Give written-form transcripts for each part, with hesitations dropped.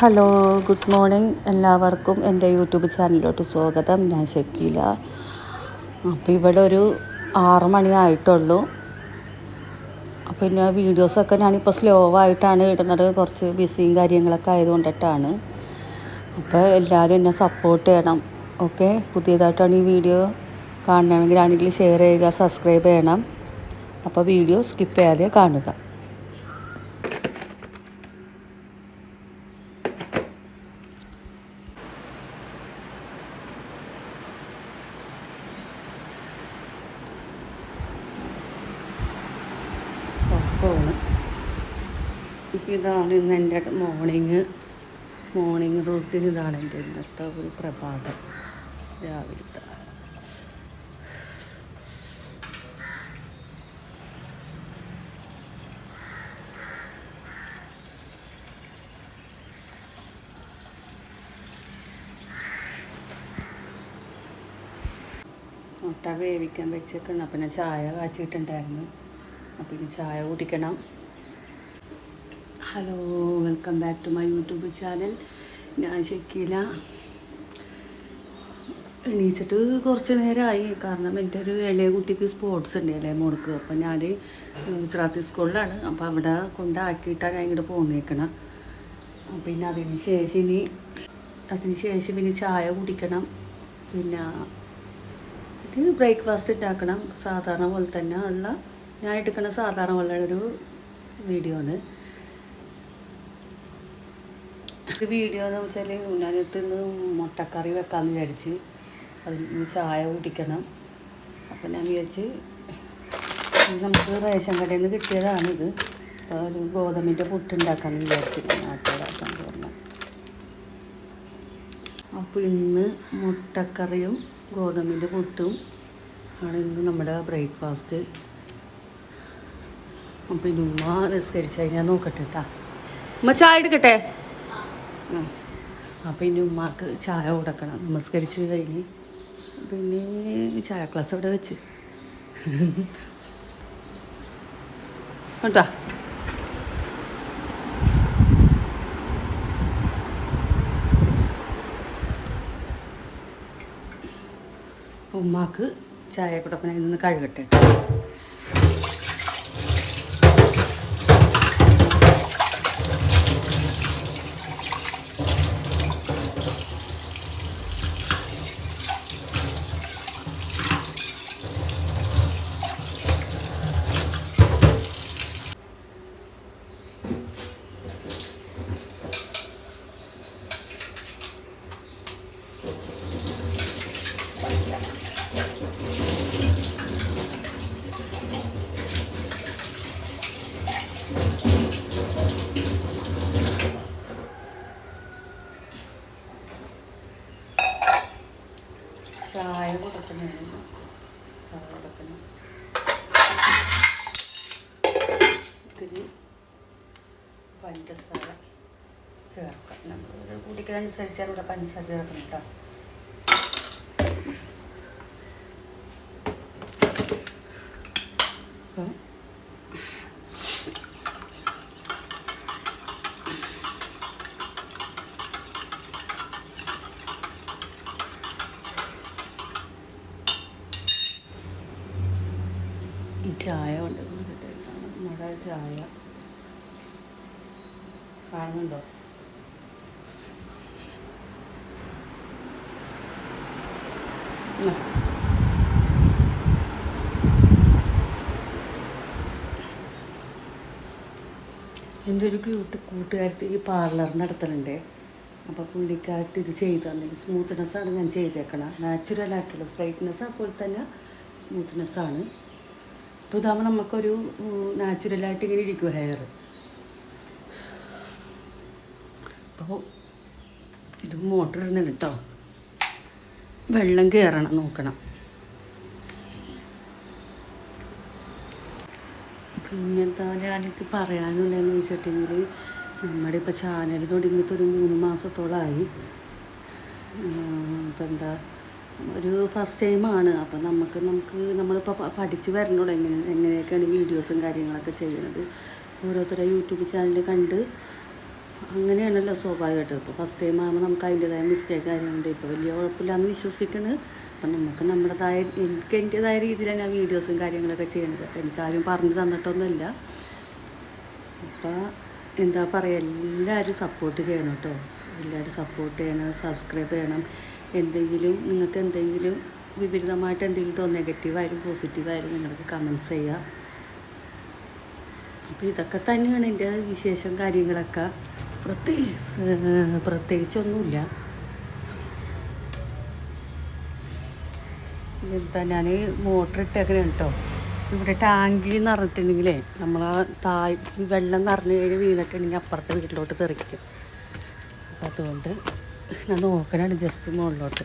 Hello, good morning എല്ലാവർക്കും എൻ്റെ YouTube ചാനലിലോട്ട് സ്വാഗതം. ഞാൻ ഷക്കീല. അപ്പോൾ ഇവിടെ ഒരു 6 മണിയായിട്ടുള്ളൂ. പിന്നെ വീഡിയോസൊക്കെ ഞാനിപ്പോൾ സ്ലോ ആയിട്ടാണ് ഇടുന്നത്, കുറച്ച് ബിസിയും കാര്യങ്ങളൊക്കെ ആയതുകൊണ്ടിട്ടാണ്. അപ്പോൾ എല്ലാവരും എന്നെ സപ്പോർട്ട് ചെയ്യണം. ഓക്കെ, പുതിയതായിട്ടാണ് ഈ വീഡിയോ കാണണമെങ്കിൽ ഷെയർ ചെയ്യുക, സബ്സ്ക്രൈബ് ചെയ്യണം. അപ്പോൾ വീഡിയോ സ്കിപ്പ് ചെയ്യാതെ കാണുക. ഉറക്കമാണ്. ഇപ്പം ഇതാണ് ഇന്ന് എൻ്റെ മോർണിംഗ് റൂട്ടീൻ. ഇതാണ് എൻ്റെ ഇന്നത്തെ ഒരു പ്രഭാതം രാവിലത്തെ. മുട്ട വേവിക്കാൻ വെച്ചേക്കണം. അപ്പം ഞാൻ ചായ കാച്ചിട്ടുണ്ടായിരുന്നു. അപ്പം ഇനി ചായ കുടിക്കണം. Hello, welcome back to my YouTube channel. ഞാൻ ഷക്കീല. എണീച്ചിട്ട് കുറച്ച് നേരമായി. കാരണം എൻ്റെ ഒരു ഇളയ കുട്ടിക്ക് സ്പോർട്സ് ഉണ്ട്, ഇളയ മോൾക്ക്. അപ്പം ഞാൻ ഗുജറാത്തി സ്കൂളിലാണ്. അപ്പോൾ അവിടെ കൊണ്ടാക്കിയിട്ടാണ് ഞാൻ ഇങ്ങോട്ട് പോന്നേക്കണം. പിന്നെ അതിന് ശേഷം ഇനി ചായ കുടിക്കണം. പിന്നെ ബ്രേക്ക്ഫാസ്റ്റ് ഉണ്ടാക്കണം. സാധാരണ പോലെ തന്നെ ഉള്ള ഞാൻ എടുക്കുന്ന സാധാരണ പോലെ ഒരു വീഡിയോ ആണ്. വീഡിയോ എന്ന് വെച്ചാൽ ഞാനിട്ടിന്ന് മുട്ടക്കറി വെക്കാമെന്ന് വിചാരിച്ച്. അതിന് ചായ കുടിക്കണം. അപ്പം ഞാൻ വിചാരിച്ച് നമുക്ക് റേഷൻ കടയിൽ നിന്ന് കിട്ടിയതാണിത്. അപ്പോൾ ഒരു ഗോതമ്പിൻ്റെ പുട്ടുണ്ടാക്കാമെന്ന് വിചാരിച്ച് നാട്ടുകാരാക്കാൻ പറഞ്ഞു. അപ്പോൾ ഇന്ന് മുട്ടക്കറിയും ഗോതമ്പിൻ്റെ പുട്ടും ആണ് ഇന്ന് നമ്മുടെ ബ്രേക്ക്ഫാസ്റ്റ്. അപ്പം ഇനി ഉമ്മ നിസ്കരിച്ച് കഴിഞ്ഞാൽ നോക്കട്ടെ കേട്ടോ. ഉമ്മ ചായ എടുക്കട്ടെ. അപ്പം ഇനി ഉമ്മക്ക് ചായ കൊടുക്കണം. നമസ്കരിച്ച് കഴിഞ്ഞ് പിന്നെ ചായ ഗ്ലാസ് അവിടെ വെച്ച് കേട്ടോ. ഉമ്മാക്ക് ചായ കൂടപ്പന ഇന്ന് കഴുകട്ടെ. ചായ കൊടുക്കണം. ഇത്തിരി പഞ്ചസാര ചേർക്കാം. നമ്മൾ കുടിക്കുന്നതനുസരിച്ചാണ് ഇവിടെ പഞ്ചസാര ചേർക്കണം കേട്ടോ. അപ്പം ചായ കൊണ്ടുവന്നിട്ട് നമ്മുടെ ചായ കാണുന്നുണ്ടോ? എൻ്റെ ഒരു കൂട്ടുകാരത്തി ഈ പാർലർ നടത്തലുണ്ട്. അപ്പോൾ പുള്ളിക്കാരത്തി ഇത് ചെയ്ത് തന്നെ സ്മൂത്ത്നെസ്സാണ് ഞാൻ ചെയ്തേക്കണം. നാച്ചുറലായിട്ടുള്ള സ്ട്രൈറ്റ്നെസ് അതുപോലെ തന്നെ സ്മൂത്ത്നെസ്സാണ്. അപ്പോൾ ഇതാകുമ്പോൾ നമുക്കൊരു നാച്ചുറലായിട്ട് ഇങ്ങനെ ഇരിക്കും ഹെയർ. അപ്പോൾ ഇത് മോട്ടർ ഇടുന്ന കേട്ടോ. വെള്ളം കയറണം നോക്കണം. പിന്നെന്താ ഞാനെനിക്ക് പറയാനുള്ളതെന്ന് വെച്ചിട്ടുണ്ടെങ്കിൽ, നമ്മുടെ ഇപ്പോൾ ചാനൽ തുടങ്ങിയിട്ട് ഒരു 3 മാസത്തോളമായി. ഇപ്പം എന്താ ഒരു ഫസ്റ്റ് ടൈമാണ്. അപ്പോൾ നമ്മളിപ്പോൾ പഠിച്ച് വരണുള്ളൂ എങ്ങനെയൊക്കെയാണ് വീഡിയോസും കാര്യങ്ങളൊക്കെ ചെയ്യുന്നത്. ഓരോരുത്തരുടെ യൂട്യൂബ് ചാനൽ കണ്ട് അങ്ങനെയാണല്ലോ സ്വാഭാവികമായിട്ട്. ഇപ്പോൾ ഫസ്റ്റ് ടൈം ആകുമ്പോൾ നമുക്ക് അതിൻ്റെതായ മിസ്റ്റേക്ക് കാര്യങ്ങളുണ്ട്. ഇപ്പോൾ വലിയ കുഴപ്പമില്ലാന്ന് വിശ്വസിക്കുന്നത്. അപ്പം നമുക്ക് നമ്മുടേതായ എനിക്ക് എൻ്റേതായ രീതിയിലാണ് ഞാൻ വീഡിയോസും കാര്യങ്ങളൊക്കെ ചെയ്യുന്നത്. അപ്പോൾ എനിക്കാരും പറഞ്ഞു തന്നിട്ടൊന്നുമില്ല. അപ്പോൾ എന്താ പറയുക, എല്ലാവരും സപ്പോർട്ട് ചെയ്യണം കേട്ടോ. എല്ലാവരും സപ്പോർട്ട് ചെയ്യണം, സബ്സ്ക്രൈബ് ചെയ്യണം. നിങ്ങൾക്ക് എന്തെങ്കിലും വിപരീതമായിട്ട് എന്തെങ്കിലും നെഗറ്റീവായാലും പോസിറ്റീവായാലും നിങ്ങൾക്ക് കമൻറ്റ്സ് ചെയ്യുക. അപ്പോൾ ഇതൊക്കെ തന്നെയാണ് എൻ്റെ വിശേഷം കാര്യങ്ങളൊക്കെ. പ്രത്യേകിച്ചൊന്നുമില്ല. എന്താ, ഞാൻ മോട്ടർ ഇട്ടേക്കണേ കേട്ടോ. ഇവിടെ ടാങ്കിൽ എന്ന് പറഞ്ഞിട്ടുണ്ടെങ്കിലേ നമ്മൾ വെള്ളം നിറഞ്ഞു കഴിഞ്ഞ് വീണിട്ടുണ്ടെങ്കിൽ അപ്പുറത്തെ വീട്ടിലോട്ട് തെറിക്കും. അപ്പം അതുകൊണ്ട് ഞാൻ നോക്കലാണ് ജസ്റ്റ് മുകളിലോട്ട്.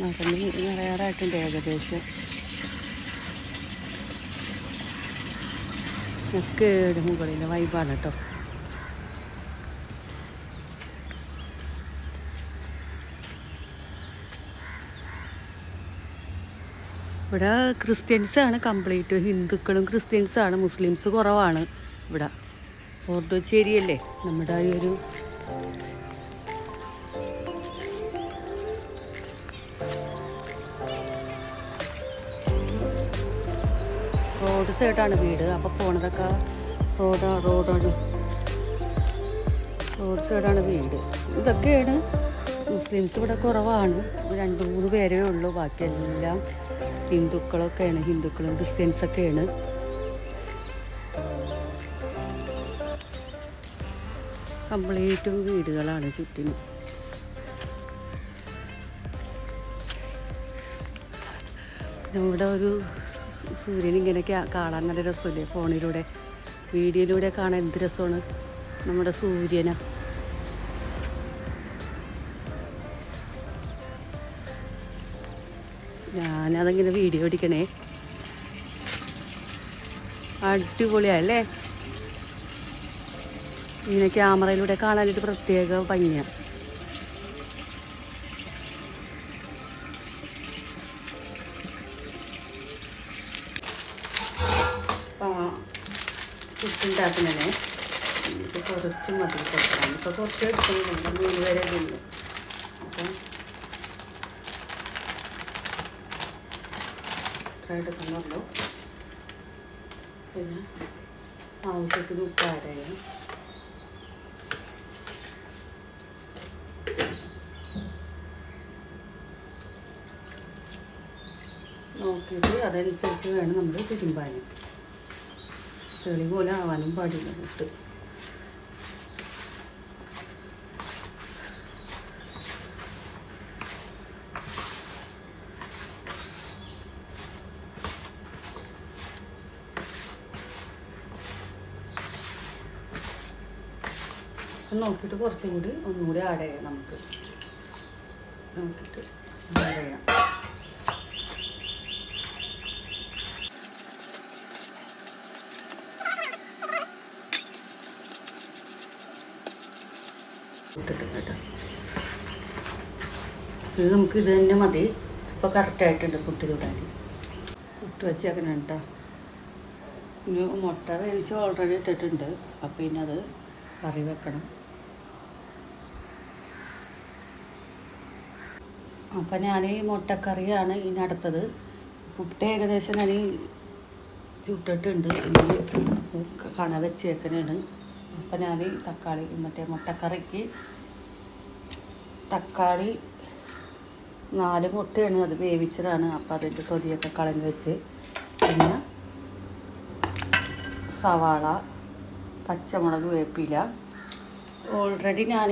നിറഞ്ഞ് നിറയാറായിട്ടുണ്ട് ഏകദേശം. കേട് മുകളിലെ വൈബാണ് കേട്ടോ. ഇവിടെ ക്രിസ്ത്യൻസാണ് കംപ്ലീറ്റ്. ഹിന്ദുക്കളും ക്രിസ്ത്യൻസാണ്, മുസ്ലിംസ് കുറവാണ് ഇവിടെ. ഫോർട്ട് കൊച്ചി ഏരിയല്ലേ നമ്മുടെ ഈ ഒരു റോഡ് സൈഡാണ് വീട്. അപ്പോൾ പോണതൊക്കെ റോഡ് സൈഡാണ് വീട്. ഇതൊക്കെയാണ്. മുസ്ലിംസ് ഇവിടെ കുറവാണ്, 2-3 പേരേ ഉള്ളൂ. ബാക്കിയെല്ലാം ഹിന്ദുക്കളൊക്കെയാണ്, ഹിന്ദുക്കളും ക്രിസ്ത്യൻസൊക്കെയാണ്. കംപ്ലീറ്റും വീടുകളാണ് ചുറ്റിനും. നമ്മുടെ ഒരു സൂര്യൻ ഇങ്ങനെ കാണാൻ നല്ല രസമല്ലേ, ഫോണിലൂടെ വീഡിയോയിലൂടെ കാണാൻ എന്ത് രസമാണ് നമ്മുടെ സൂര്യനെ. ഞാനതങ്ങനെ വീഡിയോ പിടിക്കണേ. അടിപൊളിയല്ലേ, ഇങ്ങനെ ക്യാമറയിലൂടെ കാണാനൊരു പ്രത്യേക ഭംഗിയാണ്. ഉണ്ടാക്കുന്നതന്നെ എനിക്ക് കുറച്ച് മതി കൊടുക്കണം. ഇപ്പോൾ കുറച്ച് എടുക്കുന്നുണ്ട്, 3 പേരെ ഉള്ളൂ. അപ്പം ഇത്ര എടുക്കുന്നുള്ളൂ. പിന്നെ ആവശ്യത്തിന് ഉപ്പ് ആഡ് ചെയ്യാം. നോക്കിയിട്ട് അതനുസരിച്ച് വേണം നമ്മൾ തിരുമ്പാൻ. ചെളി പോലെ ആവാനും പാടില്ല ഇട്ട്. നോക്കിയിട്ട് കുറച്ചും കൂടി ഒന്നുകൂടി ആഡ് ചെയ്യാം. നമുക്ക് നോക്കിയിട്ട് ആഡ് ചെയ്യാം. ഇട്ടിട്ട് കേട്ടോ, ഇത് നമുക്ക് ഇത് തന്നെ മതി. ഇപ്പോൾ കറക്റ്റായിട്ടുണ്ട് പുട്ട് ചൂടാൻ. പുട്ട് വെച്ചേക്കണം കേട്ടോ. ഇനി മുട്ട വേവിച്ച് ഓൾറെഡി ഇട്ടിട്ടുണ്ട്. അപ്പോൾ ഇനി അത് കറി വെക്കണം. അപ്പം ഞാൻ ഈ മുട്ടക്കറിയാണ് ഇനി അടുത്തത്. പുട്ട് ഏകദേശം ഞാൻ ചുട്ടിട്ടുണ്ട്, കണ വെച്ചേക്കണാണ്. അപ്പം ഞാൻ തക്കാളി മുട്ടക്കറിക്ക് തക്കാളി 4 മുട്ടയാണ്, അത് വേവിച്ചതാണ്. അപ്പം അതിൻ്റെ തൊലിയൊക്കെ കളഞ്ഞ് വെച്ച്, പിന്നെ സവാള, പച്ചമുളക്, വേപ്പില ഓൾറെഡി ഞാൻ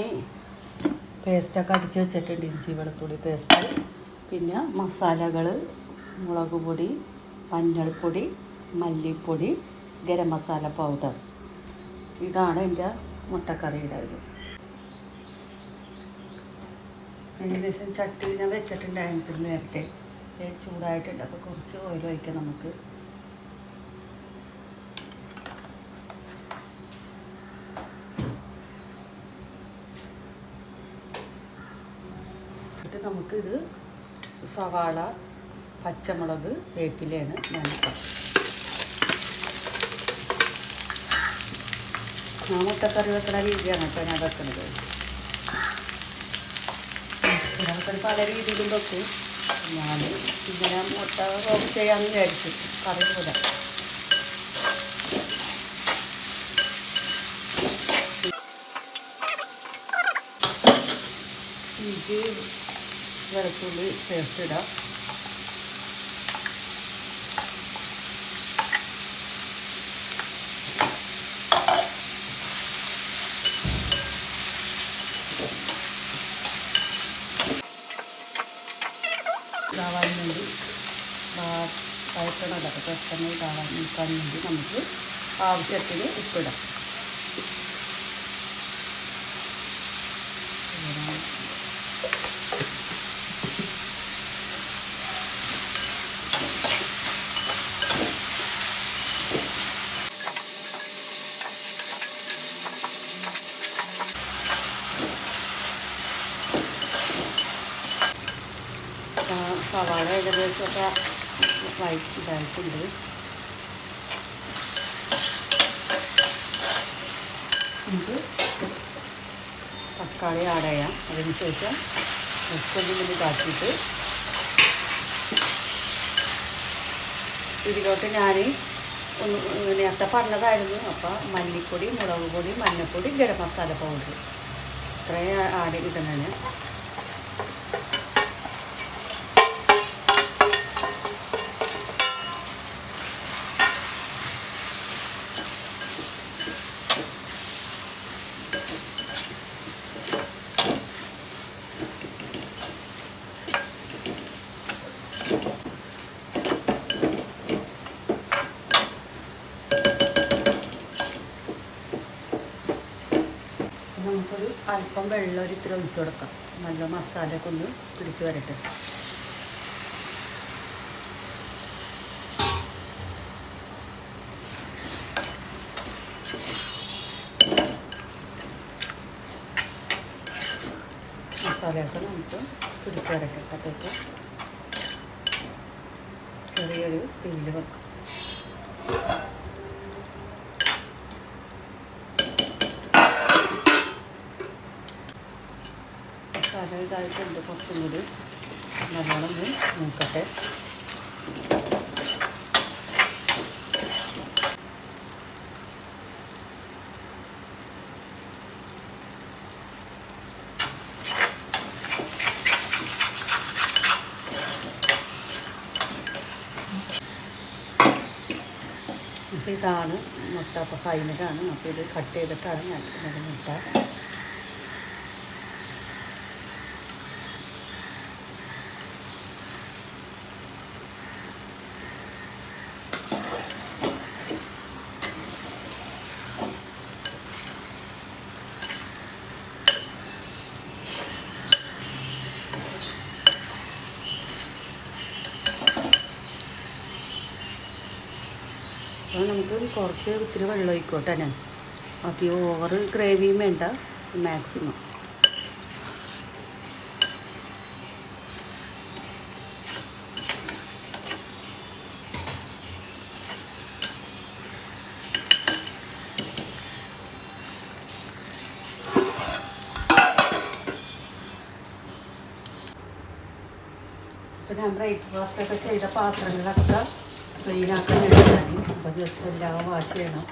പേസ്റ്റൊക്കെ അടിച്ച് വെച്ചിട്ടുണ്ട്. ഇഞ്ചി വെളുത്തുള്ളി പേസ്റ്റ്, പിന്നെ മസാലകൾ മുളക് പൊടി, മഞ്ഞൾപ്പൊടി, മല്ലിപ്പൊടി, ഗരം മസാല പൗഡർ. ഇതാണ് എൻ്റെ മുട്ടക്കറിയുടെ ഇത്. ഏകദേശം ചട്ടി ഞാൻ വെച്ചിട്ടുണ്ടായിരുന്നു നേരത്തെ, ചൂടായിട്ടുണ്ട്. അപ്പോൾ കുറച്ച് ഓയിൽ ഒഴിക്കാം നമുക്ക്. എന്നിട്ട് നമുക്കിത് സവാള, പച്ചമുളക്, വേപ്പിലയാണ് ഞാൻ ഞാൻ മുട്ടക്കറി വെക്കുന്ന രീതിയാണ് കേട്ടോ ഞാൻ വെക്കുന്നത്. ചിലർക്ക് പല രീതിയിലും വെക്കും. ഞാൻ ഇങ്ങനെ മുട്ട റോസ്റ്റ് ചെയ്യാമെന്ന് വിചാരിച്ചു, കറി പോലെ. ഇഞ്ചി വെളുത്തുള്ളി പേസ്റ്റ് ഇടാം. ഇതാവാൻ വേണ്ടി വഴറ്റണമല്ല, പെട്ടെന്ന് ഇതാവാൻ നിൽക്കാൻ വേണ്ടി നമുക്ക് ആവശ്യത്തിന് ഉപ്പിടാം. സവാള ഏകദേശമൊക്കെ ഇതായിട്ടുണ്ട്. നമുക്ക് തക്കാളി ആഡ് ചെയ്യാം. അതിനുശേഷം ഉപ്പൊന്നും ഇതാക്കിയിട്ട് ഇതിലോട്ട് ഞാൻ നേരത്തെ പറഞ്ഞതായിരുന്നു. അപ്പോൾ മല്ലിപ്പൊടി, മുളക് പൊടി, മഞ്ഞൾപ്പൊടി, ഗരം മസാല പൗഡർ ഇത്രയും ആഡ് ഇടുന്നതാണ്. നമുക്കൊരു അല്പം വെള്ളം ഒരിത്തിരി ഒഴിച്ചു കൊടുക്കാം. നല്ല മസാലയൊക്കെ ഒന്ന് പിടിച്ച് വരട്ടെ. മസാലയൊക്കെ നമുക്ക് പിടിച്ച് വരട്ടെ. അപ്പോഴത്തേക്ക് ചെറിയൊരു തീയിൽ വെക്കാം. മസാല ഇതായിട്ടുണ്ട്. കുറച്ചും കൂടി നല്ലോണം ഒന്ന് നോക്കട്ടെ. അപ്പോൾ ഇതാണ് മുട്ട. അപ്പോൾ ഫൈനലാണ്. അപ്പോൾ ഇത് കട്ട് ചെയ്തിട്ടാണ് ഞാൻ മുട്ട. അപ്പോൾ നമുക്ക് കുറച്ച് ഇത്തിരി വെള്ളം ഒഴിക്കോട്ടെ. ഞാൻ അധികം ഓവർ ഗ്രേവിയും വേണ്ട, മാക്സിമം. അപ്പോൾ ഞാൻ ബ്രേക്ക്ഫാസ്റ്റൊക്കെ ചെയ്ത പാത്രങ്ങളൊക്കെ ക്ലീനാക്കാൻ വേണ്ടിയാണ്. അപ്പോൾ ജസ്റ്റ് എല്ലാം വാഷ് ചെയ്യണം.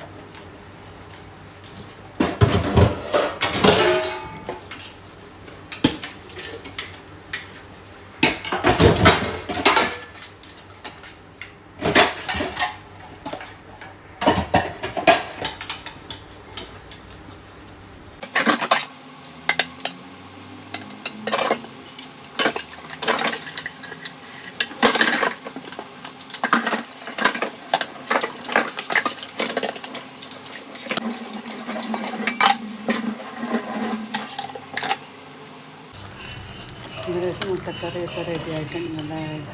ഏകദേശം മുട്ടക്കറിയൊക്കെ റെഡി ആയിട്ടുണ്ട്. നല്ല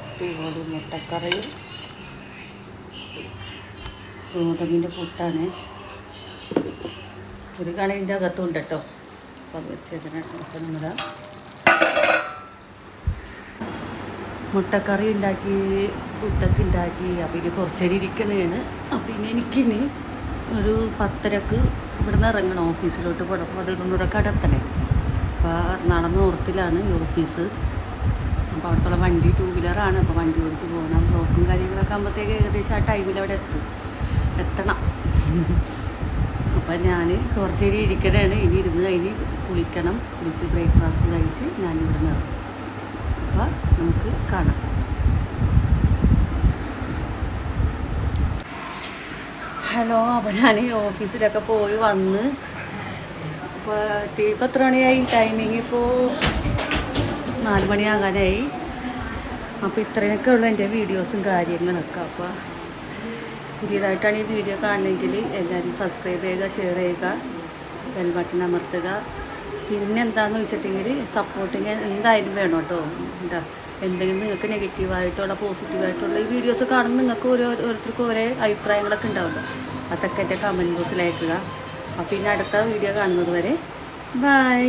അടിപൊളി മുട്ടക്കറിയും ഗോതമ്പിൻ്റെ പുട്ടാണ്. ഒരു കണീൻ്റെ അകത്തുണ്ട് കേട്ടോ. അപ്പോൾ അത് വെച്ചേക്കണം. അപ്പോൾ നമ്മുടെ മുട്ടക്കറി ഉണ്ടാക്കി, പുട്ടൊക്കെ ഉണ്ടാക്കി. അപ്പോൾ ഇനി കുറച്ച് നേരം ഇരിക്കുന്നതാണ്. അപ്പോൾ ഇനി എനിക്കിനി ഒരു 10:30 ഇവിടുന്ന് ഇറങ്ങണം ഓഫീസിലോട്ട് പോകണം. അപ്പോൾ 11:30 അടുത്തണേ. അപ്പോൾ എറണാകുളം നോർത്തിലാണ് ഈ ഓഫീസ്. അപ്പോൾ അവിടുത്തെ വണ്ടി 2 വീലറാണ്. അപ്പോൾ വണ്ടി ഓടിച്ച് പോകണം. ബ്ലോക്കും കാര്യങ്ങളൊക്കെ ആകുമ്പോഴത്തേക്ക് ഏകദേശം ആ ടൈമിൽ അവിടെ എത്തണം. അപ്പം ഞാൻ കുറച്ച് നേരം ഇരിക്കണതാണ്. ഇനി ഇരുന്ന് കഴിഞ്ഞ് കുളിക്കണം. കുളിച്ച് ബ്രേക്ക്ഫാസ്റ്റ് കഴിച്ച് ഞാൻ ഇവിടെ നിന്ന് ഇറങ്ങും. അപ്പോൾ നമുക്ക് കാണാം. ഹലോ. അപ്പോൾ ഞാൻ ഓഫീസിലൊക്കെ പോയി വന്ന് അപ്പോൾ ഇപ്പോൾ എത്ര മണിയായി? ടൈമിങ് ഇപ്പോൾ 4 മണിയാകാനായി. അപ്പോൾ ഇത്രയൊക്കെ ഉള്ളു എൻ്റെ വീഡിയോസും കാര്യങ്ങളൊക്കെ. അപ്പോൾ പുതിയതായിട്ടാണ് ഈ വീഡിയോ കാണണമെങ്കിൽ എല്ലാവരും സബ്സ്ക്രൈബ് ചെയ്യുക, ഷെയർ ചെയ്യുക, ബെൽ ബട്ടൺ അമർത്തുക. പിന്നെ എന്താണെന്ന് വെച്ചിട്ടുണ്ടെങ്കിൽ സപ്പോർട്ടിങ് എന്തായാലും വേണം കേട്ടോ. എന്തെങ്കിലും നിങ്ങൾക്ക് നെഗറ്റീവായിട്ടുള്ള പോസിറ്റീവായിട്ടുള്ള ഈ വീഡിയോസ് കാണുമ്പോൾ നിങ്ങൾക്ക് ഓരോരുത്തർക്കും ഓരോ അഭിപ്രായങ്ങളൊക്കെ ഉണ്ടാവുമല്ലോ. അതൊക്കെ എൻ്റെ കമൻറ്റ് ബോക്സിൽ അയക്കുക. അപ്പോൾ പിന്നെ അടുത്ത വീഡിയോ കാണുന്നത് വരെ ബൈ.